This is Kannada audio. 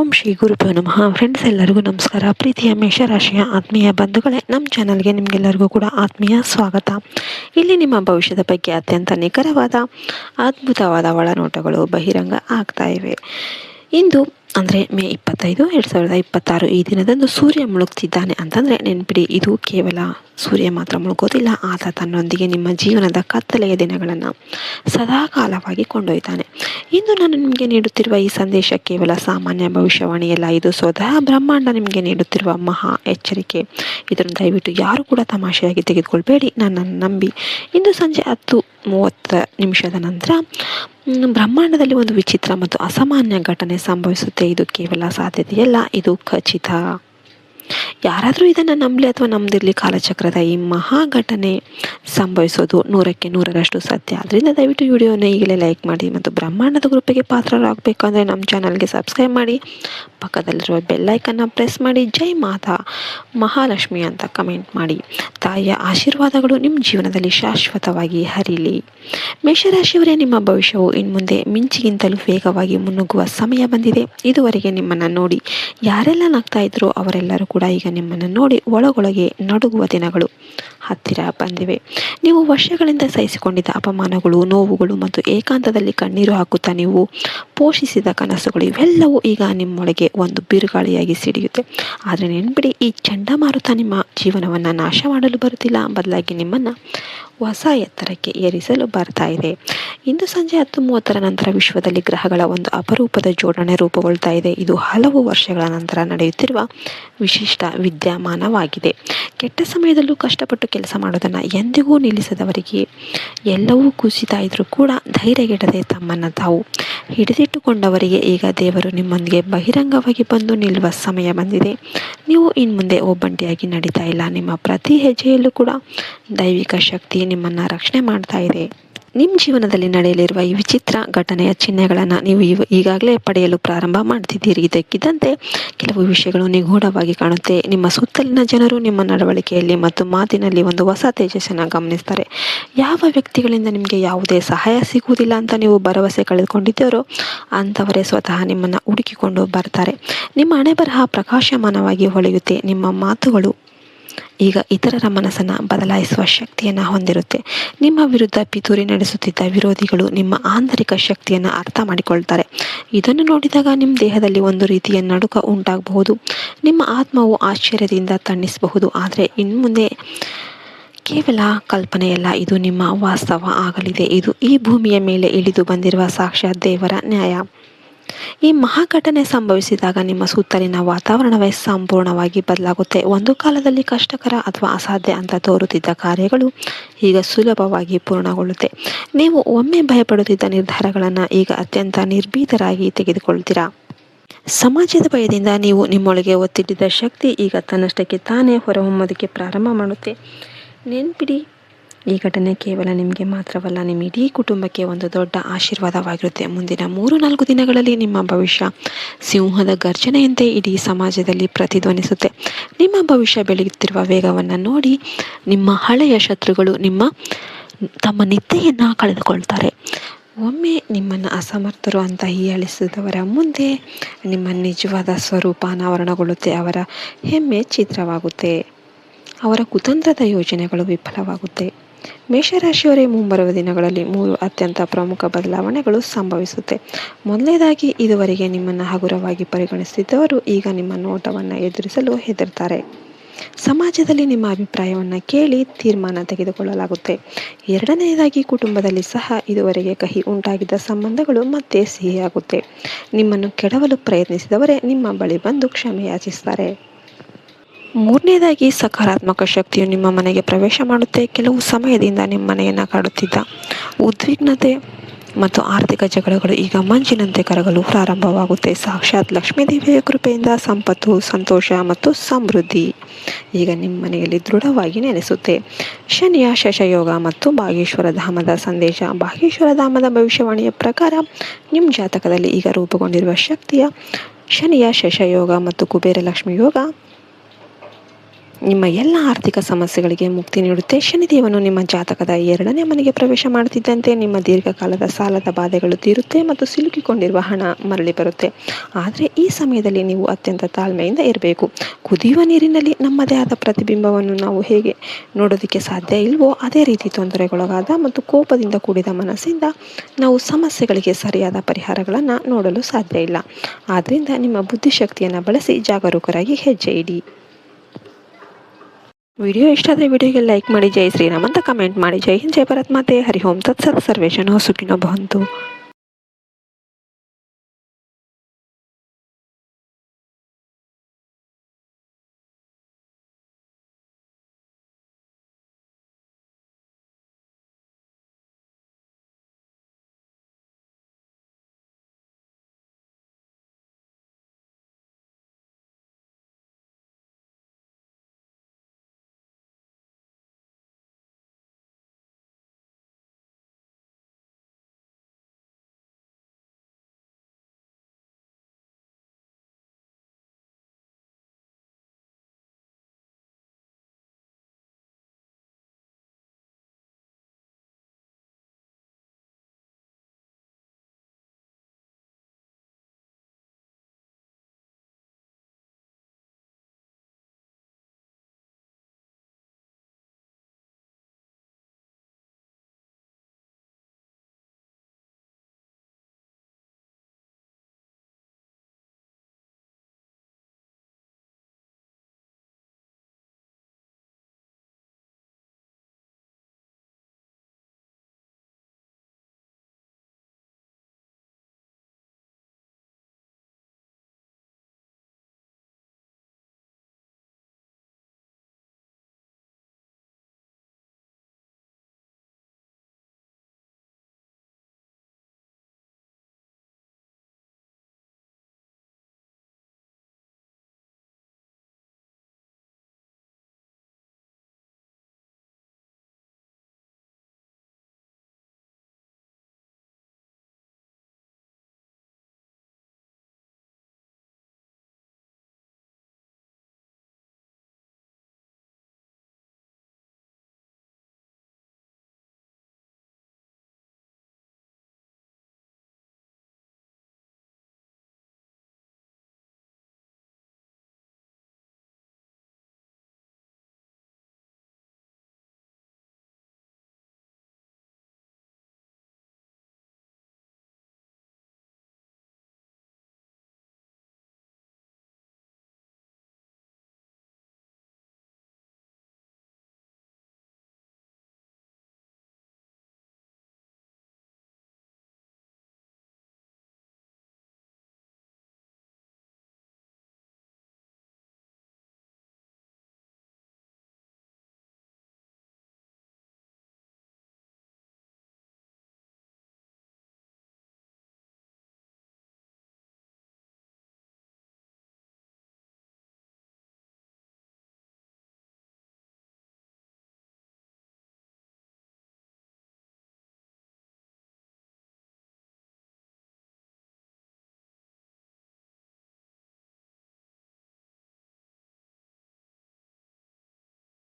ಓಂ ಶ್ರೀ ಗುರುಭ್ಯೋ ನಮಃ. ಫ್ರೆಂಡ್ಸ್, ಎಲ್ಲರಿಗೂ ನಮಸ್ಕಾರ. ಪ್ರೀತಿಯ ಮೇಷರಾಶಿಯ ಆತ್ಮೀಯ ಬಂಧುಗಳೇ, ನಮ್ಮ ಚಾನಲ್ಗೆ ನಿಮಗೆಲ್ಲರಿಗೂ ಕೂಡ ಆತ್ಮೀಯ ಸ್ವಾಗತ. ಇಲ್ಲಿ ನಿಮ್ಮ ಭವಿಷ್ಯದ ಬಗ್ಗೆ ಅತ್ಯಂತ ನಿಖರವಾದ ಅದ್ಭುತವಾದ ಒಳನೋಟಗಳು ಬಹಿರಂಗ ಆಗ್ತಾ ಇವೆ. ಇಂದು ಅಂದರೆ ಮೇ 25, 2026 ಈ ದಿನದಂದು ಸೂರ್ಯ ಮುಳುಗ್ತಿದ್ದಾನೆ ಅಂತಂದರೆ ನೆನ್ಪಿಡಿ, ಇದು ಕೇವಲ ಸೂರ್ಯ ಮಾತ್ರ ಮುಳುಗೋದಿಲ್ಲ, ಆತ ತನ್ನೊಂದಿಗೆ ನಿಮ್ಮ ಜೀವನದ ಕತ್ತಲೆಯ ದಿನಗಳನ್ನು ಸದಾಕಾಲವಾಗಿ ಕೊಂಡೊಯ್ತಾನೆ. ಇಂದು ನಾನು ನಿಮಗೆ ನೀಡುತ್ತಿರುವ ಈ ಸಂದೇಶ ಕೇವಲ ಸಾಮಾನ್ಯ ಭವಿಷ್ಯವಾಣಿಯಲ್ಲ, ಇದು ಸ್ವತಃ ಬ್ರಹ್ಮಾಂಡ ನಿಮಗೆ ನೀಡುತ್ತಿರುವ ಮಹಾ ಎಚ್ಚರಿಕೆ. ಇದನ್ನು ದಯವಿಟ್ಟು ಯಾರು ಕೂಡ ತಮಾಷೆಯಾಗಿ ತೆಗೆದುಕೊಳ್ಬೇಡಿ, ನನ್ನನ್ನು ನಂಬಿ. ಇಂದು ಸಂಜೆ 10:30 ನಂತರ ಬ್ರಹ್ಮಾಂಡದಲ್ಲಿ ಒಂದು ವಿಚಿತ್ರ ಮತ್ತು ಅಸಾಮಾನ್ಯ ಘಟನೆ ಸಂಭವಿಸುತ್ತೆ. ಇದು ಕೇವಲ ಸಾಧ್ಯತೆಯಲ್ಲ, ಇದು ಖಚಿತ. ಯಾರಾದರೂ ಇದನ್ನು ನಂಬಲಿ ಅಥವಾ ನಂಬದಿರಲಿ, ಕಾಲಚಕ್ರದ ಈ ಮಹಾ ಘಟನೆ ಸಂಭವಿಸೋದು 100ಕ್ಕೆ 100ರಷ್ಟು ಸತ್ಯ. ಆದ್ದರಿಂದ ದಯವಿಟ್ಟು ವಿಡಿಯೋನ ಈಗಲೇ ಲೈಕ್ ಮಾಡಿ ಮತ್ತು ಬ್ರಹ್ಮಾಂಡದ ಗ್ರೂಪಿಗೆ ಪಾತ್ರರಾಗಬೇಕು ಅಂದರೆ ನಮ್ಮ ಚಾನಲ್ಗೆ ಸಬ್ಸ್ಕ್ರೈಬ್ ಮಾಡಿ, ಪಕ್ಕದಲ್ಲಿರುವ ಬೆಲ್ಲೈಕನ್ನು ಪ್ರೆಸ್ ಮಾಡಿ, ಜೈ ಮಾತಾ ಮಹಾಲಕ್ಷ್ಮಿ ಅಂತ ಕಮೆಂಟ್ ಮಾಡಿ. ತಾಯಿಯ ಆಶೀರ್ವಾದಗಳು ನಿಮ್ಮ ಜೀವನದಲ್ಲಿ ಶಾಶ್ವತವಾಗಿ ಹರಿಲಿ. ಮೇಷರಾಶಿಯವರೇ, ನಿಮ್ಮ ಭವಿಷ್ಯವು ಇನ್ಮುಂದೆ ಮಿಂಚಿಗಿಂತಲೂ ವೇಗವಾಗಿ ಮುನ್ನುಗ್ಗುವ ಸಮಯ ಬಂದಿದೆ. ಇದುವರೆಗೆ ನಿಮ್ಮನ್ನು ನೋಡಿ ಯಾರೆಲ್ಲ ನಗ್ತಾ ಇದ್ರೋ ಅವರೆಲ್ಲರೂ ಕೂಡ ಈಗ ನಿಮ್ಮನ್ನು ನೋಡಿ ಒಳಗೊಳಗೆ ನಡುಗುವ ದಿನಗಳು ಹತ್ತಿರ ಬಂದಿವೆ. ನೀವು ವರ್ಷಗಳಿಂದ ಸಹಿಸಿಕೊಂಡಿದ್ದ ಅಪಮಾನಗಳು, ನೋವುಗಳು ಮತ್ತು ಏಕಾಂತದಲ್ಲಿ ಕಣ್ಣೀರು ಹಾಕುತ್ತಾ ನೀವು ಪೋಷಿಸಿದ ಕನಸುಗಳು ಇವೆಲ್ಲವೂ ಈಗ ನಿಮ್ಮೊಳಗೆ ಒಂದು ಬಿರುಗಾಳಿಯಾಗಿ ಸಿಡಿಯುತ್ತೆ. ಆದರೆ ನೆನ್ಪಿಡಿ, ಈ ಚಂಡಮಾರುತ ನಿಮ್ಮ ಜೀವನವನ್ನು ನಾಶ ಮಾಡಲು ಬರುತ್ತಿಲ್ಲ, ಬದಲಾಗಿ ನಿಮ್ಮನ್ನು ಹೊಸ ಎತ್ತರಕ್ಕೆ ಏರಿಸಲು ಬರ್ತಾ ಇದೆ. ಇಂದು ಸಂಜೆ 10:30 ನಂತರ ವಿಶ್ವದಲ್ಲಿ ಗ್ರಹಗಳ ಒಂದು ಅಪರೂಪದ ಜೋಡಣೆ ರೂಪುಗೊಳ್ತಾ ಇದೆ. ಇದು ಹಲವು ವರ್ಷಗಳ ನಂತರ ನಡೆಯುತ್ತಿರುವ ವಿಶಿಷ್ಟ ವಿದ್ಯಮಾನವಾಗಿದೆ. ಕೆಟ್ಟ ಸಮಯದಲ್ಲೂ ಕಷ್ಟಪಟ್ಟು ಕೆಲಸ ಮಾಡೋದನ್ನು ಎಂದಿಗೂ ನಿಲ್ಲಿಸದವರಿಗೆ, ಎಲ್ಲವೂ ಕುಸಿತಾ ಇದ್ರೂ ಕೂಡ ಧೈರ್ಯಗೆಡದೆ ತಮ್ಮನ್ನು ತಾವು ಹಿಡಿದಿಟ್ಟುಕೊಂಡವರಿಗೆ ಈಗ ದೇವರು ನಿಮ್ಮೊಂದಿಗೆ ಬಹಿರಂಗವಾಗಿ ಬಂದು ನಿಲ್ಲುವ ಸಮಯ ಬಂದಿದೆ. ನೀವು ಇನ್ಮುಂದೆ ಒಬ್ಬಂಟಿಯಾಗಿ ನಡೀತಾ ಇಲ್ಲ, ನಿಮ್ಮ ಪ್ರತಿ ಹೆಜ್ಜೆಯಲ್ಲೂ ಕೂಡ ದೈವಿಕ ಶಕ್ತಿ ನಿಮ್ಮನ್ನು ರಕ್ಷಣೆ ಮಾಡ್ತಾ ಇದೆ. ನಿಮ್ಮ ಜೀವನದಲ್ಲಿ ನಡೆಯಲಿರುವ ಈ ವಿಚಿತ್ರ ಘಟನೆಯ ಚಿಹ್ನೆಗಳನ್ನು ನೀವು ಈಗಾಗಲೇ ಪಡೆಯಲು ಪ್ರಾರಂಭ ಮಾಡ್ತಿದ್ದೀರಿ. ಇದಕ್ಕಿದ್ದಂತೆ ಕೆಲವು ವಿಷಯಗಳು ನಿಗೂಢವಾಗಿ ಕಾಣುತ್ತೆ. ನಿಮ್ಮ ಸುತ್ತಲಿನ ಜನರು ನಿಮ್ಮ ನಡವಳಿಕೆಯಲ್ಲಿ ಮತ್ತು ಮಾತಿನಲ್ಲಿ ಒಂದು ಹೊಸ ತೇಜಸ್ಸನ್ನು ಗಮನಿಸ್ತಾರೆ. ಯಾವ ವ್ಯಕ್ತಿಗಳಿಂದ ನಿಮಗೆ ಯಾವುದೇ ಸಹಾಯ ಸಿಗುವುದಿಲ್ಲ ಅಂತ ನೀವು ಭರವಸೆ ಕಳೆದುಕೊಂಡಿದ್ದೀರೋ ಅಂಥವರೇ ಸ್ವತಃ ನಿಮ್ಮನ್ನು ಹುಡುಕಿಕೊಂಡು ಬರ್ತಾರೆ. ನಿಮ್ಮ ಹಣೆಬರಹ ಪ್ರಕಾಶಮಾನವಾಗಿ ಹೊಳೆಯುತ್ತೆ. ನಿಮ್ಮ ಮಾತುಗಳು ಈಗ ಇತರರ ಮನಸ್ಸನ್ನು ಬದಲಾಯಿಸುವ ಶಕ್ತಿಯನ್ನು ಹೊಂದಿರುತ್ತೆ. ನಿಮ್ಮ ವಿರುದ್ಧ ಪಿತೂರಿ ನಡೆಸುತ್ತಿದ್ದ ವಿರೋಧಿಗಳು ನಿಮ್ಮ ಆಂತರಿಕ ಶಕ್ತಿಯನ್ನು ಅರ್ಥ ಮಾಡಿಕೊಳ್ತಾರೆ. ಇದನ್ನು ನೋಡಿದಾಗ ನಿಮ್ಮ ದೇಹದಲ್ಲಿ ಒಂದು ರೀತಿಯ ನಡುಕ ಉಂಟಾಗಬಹುದು. ನಿಮ್ಮ ಆತ್ಮವು ಆಶ್ಚರ್ಯದಿಂದ ತಣ್ಣಿಸಬಹುದು. ಆದರೆ ಇನ್ಮುಂದೆ ಕೇವಲ ಕಲ್ಪನೆಯಲ್ಲ, ಇದು ನಿಮ್ಮ ವಾಸ್ತವ ಆಗಲಿದೆ. ಇದು ಈ ಭೂಮಿಯ ಮೇಲೆ ಇಳಿದು ಬಂದಿರುವ ಸಾಕ್ಷಾತ್ ದೇವರ ನ್ಯಾಯ. ಈ ಮಹಾಘಟನೆ ಸಂಭವಿಸಿದಾಗ ನಿಮ್ಮ ಸುತ್ತಲಿನ ವಾತಾವರಣವೇ ಸಂಪೂರ್ಣವಾಗಿ ಬದಲಾಗುತ್ತೆ. ಒಂದು ಕಾಲದಲ್ಲಿ ಕಷ್ಟಕರ ಅಥವಾ ಅಸಾಧ್ಯ ಅಂತ ತೋರುತ್ತಿದ್ದ ಕಾರ್ಯಗಳು ಈಗ ಸುಲಭವಾಗಿ ಪೂರ್ಣಗೊಳ್ಳುತ್ತೆ. ನೀವು ಒಮ್ಮೆ ಭಯಪಡುತ್ತಿದ್ದ ನಿರ್ಧಾರಗಳನ್ನು ಈಗ ಅತ್ಯಂತ ನಿರ್ಭೀತರಾಗಿ ತೆಗೆದುಕೊಳ್ತೀರಾ. ಸಮಾಜದ ಭಯದಿಂದ ನೀವು ನಿಮ್ಮೊಳಗೆ ಒತ್ತಿಟ್ಟಿದ್ದ ಶಕ್ತಿ ಈಗ ತನ್ನಷ್ಟಕ್ಕೆ ತಾನೇ ಹೊರಹೊಮ್ಮೋದಕ್ಕೆ ಪ್ರಾರಂಭ ಮಾಡುತ್ತೆ. ನೆನ್ಪಿಡಿ, ಈ ಘಟನೆ ಕೇವಲ ನಿಮಗೆ ಮಾತ್ರವಲ್ಲ, ನಿಮ್ಮ ಇಡೀ ಕುಟುಂಬಕ್ಕೆ ಒಂದು ದೊಡ್ಡ ಆಶೀರ್ವಾದವಾಗಿರುತ್ತೆ. ಮುಂದಿನ 3-4 ದಿನಗಳಲ್ಲಿ ನಿಮ್ಮ ಭವಿಷ್ಯ ಸಿಂಹದ ಗರ್ಜನೆಯಂತೆ ಇಡೀ ಸಮಾಜದಲ್ಲಿ ಪ್ರತಿಧ್ವನಿಸುತ್ತೆ. ನಿಮ್ಮ ಭವಿಷ್ಯ ಬೆಳೆಯುತ್ತಿರುವ ವೇಗವನ್ನು ನೋಡಿ ನಿಮ್ಮ ಹಳೆಯ ಶತ್ರುಗಳು ತಮ್ಮ ನಿದ್ದೆಯನ್ನು ಕಳೆದುಕೊಳ್ತಾರೆ. ಒಮ್ಮೆ ನಿಮ್ಮನ್ನು ಅಸಮರ್ಥರು ಅಂತ ಹೀಯಾಳಿಸಿದವರ ಮುಂದೆ ನಿಮ್ಮ ನಿಜವಾದ ಸ್ವರೂಪ ಅನಾವರಣಗೊಳ್ಳುತ್ತೆ. ಅವರ ಹೆಮ್ಮೆ ಛಿದ್ರವಾಗುತ್ತೆ, ಅವರ ಕುತಂತ್ರದ ಯೋಜನೆಗಳು ವಿಫಲವಾಗುತ್ತೆ. ಮೇಷರಾಶಿಯವರೇ, ಮುಂಬರುವ ದಿನಗಳಲ್ಲಿ 3 ಅತ್ಯಂತ ಪ್ರಮುಖ ಬದಲಾವಣೆಗಳು ಸಂಭವಿಸುತ್ತೆ. ಮೊದಲನೇದಾಗಿ, ಇದುವರೆಗೆ ನಿಮ್ಮನ್ನು ಹಗುರವಾಗಿ ಪರಿಗಣಿಸುತ್ತಿದ್ದವರು ಈಗ ನಿಮ್ಮ ನೋಟವನ್ನು ಎದುರಿಸಲು ಹೆದರ್ತಾರೆ. ಸಮಾಜದಲ್ಲಿ ನಿಮ್ಮ ಅಭಿಪ್ರಾಯವನ್ನು ಕೇಳಿ ತೀರ್ಮಾನ ತೆಗೆದುಕೊಳ್ಳಲಾಗುತ್ತೆ. ಎರಡನೆಯದಾಗಿ, ಕುಟುಂಬದಲ್ಲಿ ಸಹ ಇದುವರೆಗೆ ಕಹಿ ಉಂಟಾಗಿದ್ದ ಸಂಬಂಧಗಳು ಮತ್ತೆ ಸಿಹಿಯಾಗುತ್ತೆ. ನಿಮ್ಮನ್ನು ಕೆಡವಲು ಪ್ರಯತ್ನಿಸಿದವರೇ ನಿಮ್ಮ ಬಳಿ ಬಂದು ಕ್ಷಮೆ ಯಾಚಿಸ್ತಾರೆ. ಮೂರನೇದಾಗಿ, ಸಕಾರಾತ್ಮಕ ಶಕ್ತಿಯು ನಿಮ್ಮ ಮನೆಗೆ ಪ್ರವೇಶ ಮಾಡುತ್ತೆ. ಕೆಲವು ಸಮಯದಿಂದ ನಿಮ್ಮ ಮನೆಯನ್ನು ಕಾಡುತ್ತಿದ್ದ ಉದ್ವಿಗ್ನತೆ ಮತ್ತು ಆರ್ಥಿಕ ಜಗಳಗಳು ಈಗ ಮಂಜಿನಂತೆ ಕರಗಲು ಪ್ರಾರಂಭವಾಗುತ್ತೆ. ಸಾಕ್ಷಾತ್ ಲಕ್ಷ್ಮೀದೇವಿಯ ಕೃಪೆಯಿಂದ ಸಂಪತ್ತು, ಸಂತೋಷ ಮತ್ತು ಸಮೃದ್ಧಿ ಈಗ ನಿಮ್ಮ ಮನೆಯಲ್ಲಿ ದೃಢವಾಗಿ ನೆಲೆಸುತ್ತೆ. ಶನಿಯ ಶಶಯೋಗ ಮತ್ತು ಭಾಗೇಶ್ವರ ಧಾಮದ ಸಂದೇಶ. ಭಾಗೇಶ್ವರ ಧಾಮದ ಭವಿಷ್ಯವಾಣಿಯ ಪ್ರಕಾರ ನಿಮ್ಮ ಜಾತಕದಲ್ಲಿ ಈಗ ರೂಪುಗೊಂಡಿರುವ ಶನಿಯ ಶಶಯೋಗ ಮತ್ತು ಕುಬೇರ ಲಕ್ಷ್ಮಿ ಯೋಗ ನಿಮ್ಮ ಎಲ್ಲ ಆರ್ಥಿಕ ಸಮಸ್ಯೆಗಳಿಗೆ ಮುಕ್ತಿ ನೀಡುತ್ತೆ. ಶನಿದೇವನು ನಿಮ್ಮ ಜಾತಕದ 2ನೇ ಮನೆಗೆ ಪ್ರವೇಶ ಮಾಡುತ್ತಿದ್ದಂತೆ ನಿಮ್ಮ ದೀರ್ಘಕಾಲದ ಸಾಲದ ಬಾಧೆಗಳು ತೀರುತ್ತೆ ಮತ್ತು ಸಿಲುಕಿಕೊಂಡಿರುವ ಹಣ ಮರಳಿ ಬರುತ್ತೆ. ಆದರೆ ಈ ಸಮಯದಲ್ಲಿ ನೀವು ಅತ್ಯಂತ ತಾಳ್ಮೆಯಿಂದ ಇರಬೇಕು. ಕುದಿಯುವ ನೀರಿನಲ್ಲಿ ನಮ್ಮದೇ ಆದ ಪ್ರತಿಬಿಂಬವನ್ನು ನಾವು ಹೇಗೆ ನೋಡೋದಕ್ಕೆ ಸಾಧ್ಯ ಇಲ್ವೋ ಅದೇ ರೀತಿ ತೊಂದರೆಗೊಳಗಾದ ಮತ್ತು ಕೋಪದಿಂದ ಕೂಡಿದ ಮನಸ್ಸಿಂದ ನಾವು ಸಮಸ್ಯೆಗಳಿಗೆ ಸರಿಯಾದ ಪರಿಹಾರಗಳನ್ನು ನೋಡಲು ಸಾಧ್ಯ ಇಲ್ಲ. ಆದ್ದರಿಂದ ನಿಮ್ಮ ಬುದ್ಧಿಶಕ್ತಿಯನ್ನು ಬಳಸಿ ಜಾಗರೂಕರಾಗಿ ಹೆಜ್ಜೆ ಇಡಿ. ವಿಡಿಯೋ ಇಷ್ಟ ಆದರೆ ವಿಡಿಯೋಗೆ ಲೈಕ್ ಮಾಡಿ, ಜೈ ಶ್ರೀರಾಮ್ ಅಂತ ಕಮೆಂಟ್ ಮಾಡಿ. ಜೈ ಹಿಂದ್, ಜೈ ಭಾರತ್ ಮಾತೆ, ಹರಿ ಓಂ ತತ್ಸತ್, ಸರ್ವೇಜನಃ ಸುಖಿನೋ ಭವಂತು.